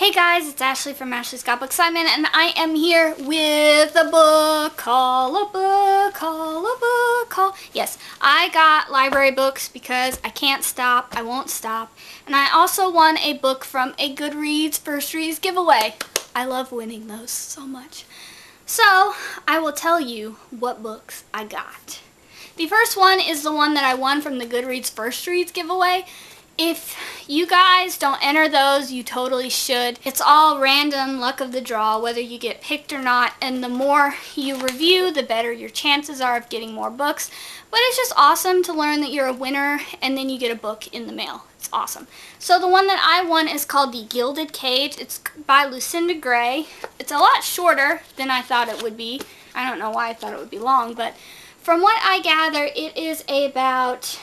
Hey guys, it's Ashley from Ashley's Got Books Simon, and I am here with a book haul, a book haul, a book haul. Yes, I got library books because I can't stop, I won't stop. And I also won a book from a Goodreads FirstReads giveaway. I love winning those so much. So, I will tell you what books I got. The first one is the one that I won from the Goodreads FirstReads giveaway. If you guys don't enter those, you totally should. It's all random luck of the draw, whether you get picked or not, and the more you review, the better your chances are of getting more books. But it's just awesome to learn that you're a winner, and then you get a book in the mail. It's awesome. So the one that I won is called The Gilded Cage. It's by Lucinda Gray. It's a lot shorter than I thought it would be. I don't know why I thought it would be long, but from what I gather, it is about...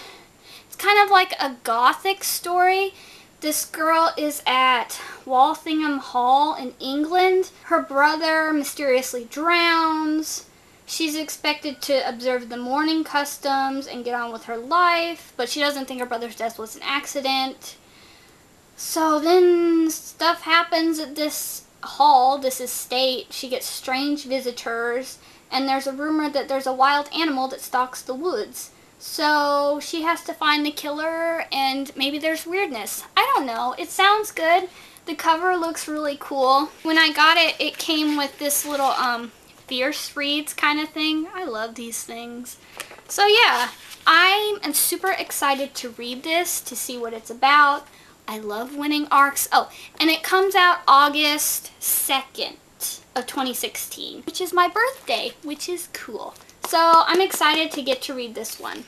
It's kind of like a gothic story. This girl is at Walsingham Hall in England. Her brother mysteriously drowns. She's expected to observe the mourning customs and get on with her life, but she doesn't think her brother's death was an accident. So then stuff happens at this hall, this estate. She gets strange visitors, and there's a rumor that there's a wild animal that stalks the woods. So she has to find the killer, and maybe there's weirdness. I don't know. It sounds good. The cover looks really cool. When I got it, it came with this little FirstReads kind of thing. I love these things. So yeah, I am super excited to read this, to see what it's about. I love winning ARCs. Oh, and it comes out August 2nd of 2016, which is my birthday, which is cool. So I'm excited to get to read this one.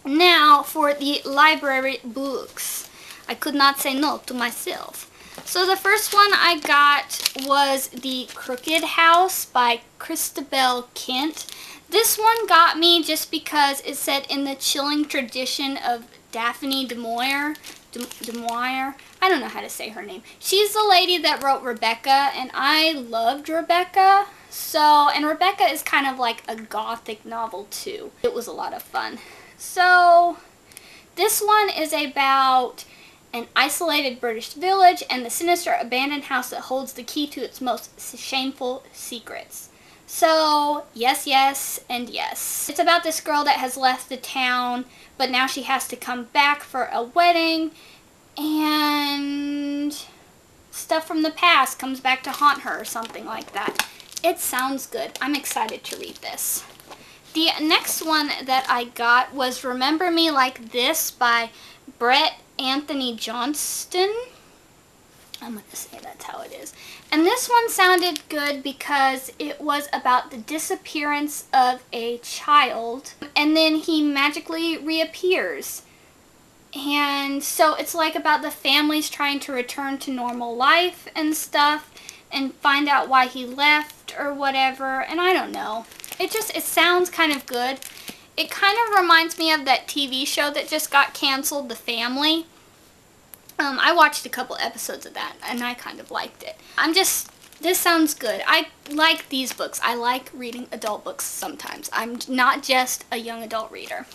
Now for the library books. I could not say no to myself. So the first one I got was The Crooked House by Christabel Kent. This one got me just because it's set in the chilling tradition of Daphne du Maurier. I don't know how to say her name. She's the lady that wrote Rebecca, and I loved Rebecca. So, and Rebecca is kind of like a gothic novel too. It was a lot of fun. So, this one is about an isolated British village and the sinister abandoned house that holds the key to its most shameful secrets. So, yes, yes, and yes. It's about this girl that has left the town, but now she has to come back for a wedding, and stuff from the past comes back to haunt her or something like that. It sounds good. I'm excited to read this. The next one that I got was Remember Me Like This by Brett Anthony Johnston. I'm going to say that's how it is. And this one sounded good because it was about the disappearance of a child, and then he magically reappears. And so it's like about the families trying to return to normal life and stuff, and find out why he left or whatever, and I don't know. It sounds kind of good. It kind of reminds me of that TV show that just got canceled, The Family. I watched a couple episodes of that, and I kind of liked it. This sounds good. I like these books. I like reading adult books sometimes. I'm not just a young adult reader.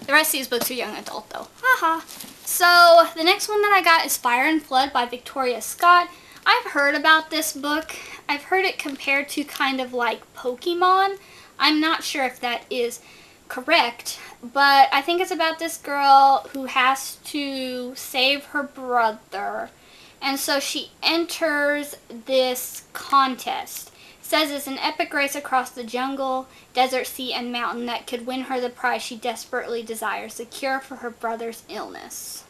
The rest of these books are young adult, though. Haha. So, the next one that I got is Fire and Flood by Victoria Scott. I've heard about this book. I've heard it compared to kind of like Pokemon. I'm not sure if that is correct, but I think it's about this girl who has to save her brother. And so she enters this contest. It says it's an epic race across the jungle, desert, sea, and mountain that could win her the prize she desperately desires, the cure for her brother's illness.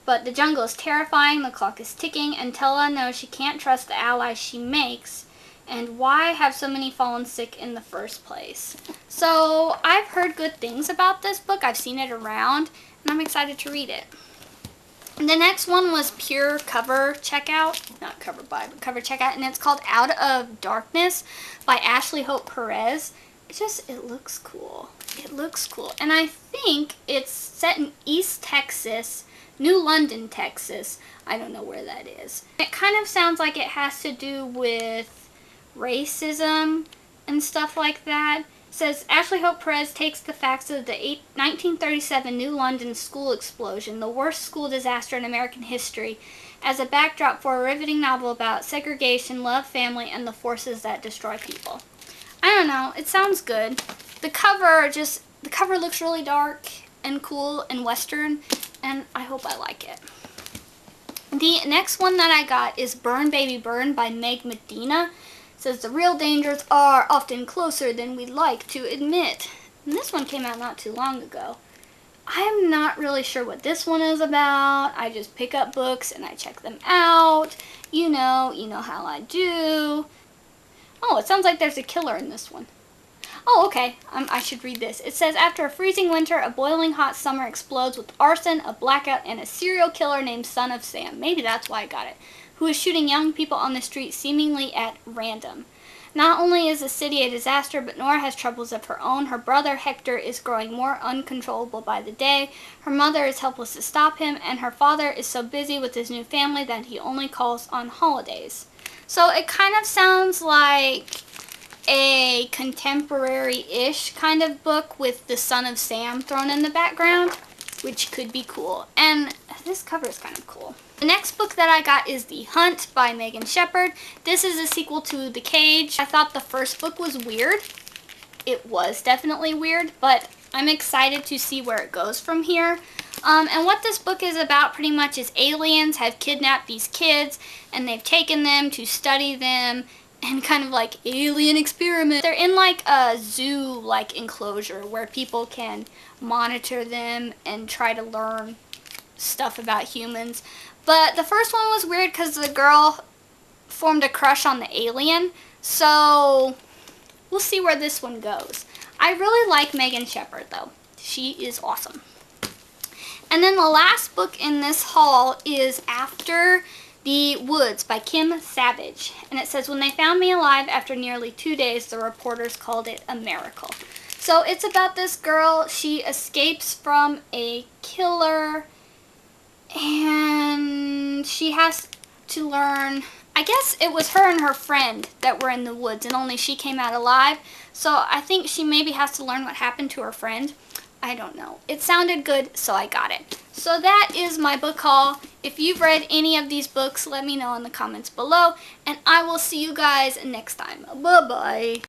But the jungle is terrifying, the clock is ticking, and Tella knows she can't trust the allies she makes. And why have so many fallen sick in the first place? So, I've heard good things about this book. I've seen it around, and I'm excited to read it. And the next one was Pure Cover Checkout. Not cover by, but cover checkout. And it's called Out of Darkness by Ashley Hope Perez. It looks cool. It looks cool. And I think it's set in East Texas, New London, Texas. I don't know where that is. It kind of sounds like it has to do with racism and stuff like that. It says, Ashley Hope Perez takes the facts of the 1937 New London school explosion, the worst school disaster in American history, as a backdrop for a riveting novel about segregation, love, family, and the forces that destroy people. I don't know, it sounds good. The cover looks really dark and cool and western, and I hope I like it. The next one that I got is Burn Baby Burn by Meg Medina. It says the real dangers are often closer than we'd like to admit. And this one came out not too long ago. I'm not really sure what this one is about. I just pick up books and I check them out. You know how I do. Oh, it sounds like there's a killer in this one. Oh, okay. I should read this. It says, after a freezing winter, a boiling hot summer explodes with arson, a blackout, and a serial killer named Son of Sam. Maybe that's why I got it. Who is shooting young people on the street seemingly at random. Not only is the city a disaster, but Nora has troubles of her own. Her brother, Hector, is growing more uncontrollable by the day. Her mother is helpless to stop him, and her father is so busy with his new family that he only calls on holidays. So it kind of sounds like a contemporary-ish kind of book with the Son of Sam thrown in the background, which could be cool. And this cover is kind of cool. The next book that I got is The Hunt by Megan Shepherd. This is a sequel to The Cage. I thought the first book was weird. It was definitely weird, but I'm excited to see where it goes from here. And what this book is about pretty much is aliens have kidnapped these kids and they've taken them to study them and kind of like alien experiment. They're in like a zoo-like enclosure where people can monitor them and try to learn stuff about humans. But the first one was weird because the girl formed a crush on the alien. So we'll see where this one goes. I really like Megan Shepherd though. She is awesome. And then the last book in this haul is After the Woods by Kim Savage. And it says, when they found me alive after nearly 2 days, the reporters called it a miracle. So it's about this girl. She escapes from a killer and she has to learn, I guess it was her and her friend that were in the woods and only she came out alive. So I think she maybe has to learn what happened to her friend. I don't know. It sounded good, so I got it. So that is my book haul. If you've read any of these books, let me know in the comments below, and I will see you guys next time. Bye-bye.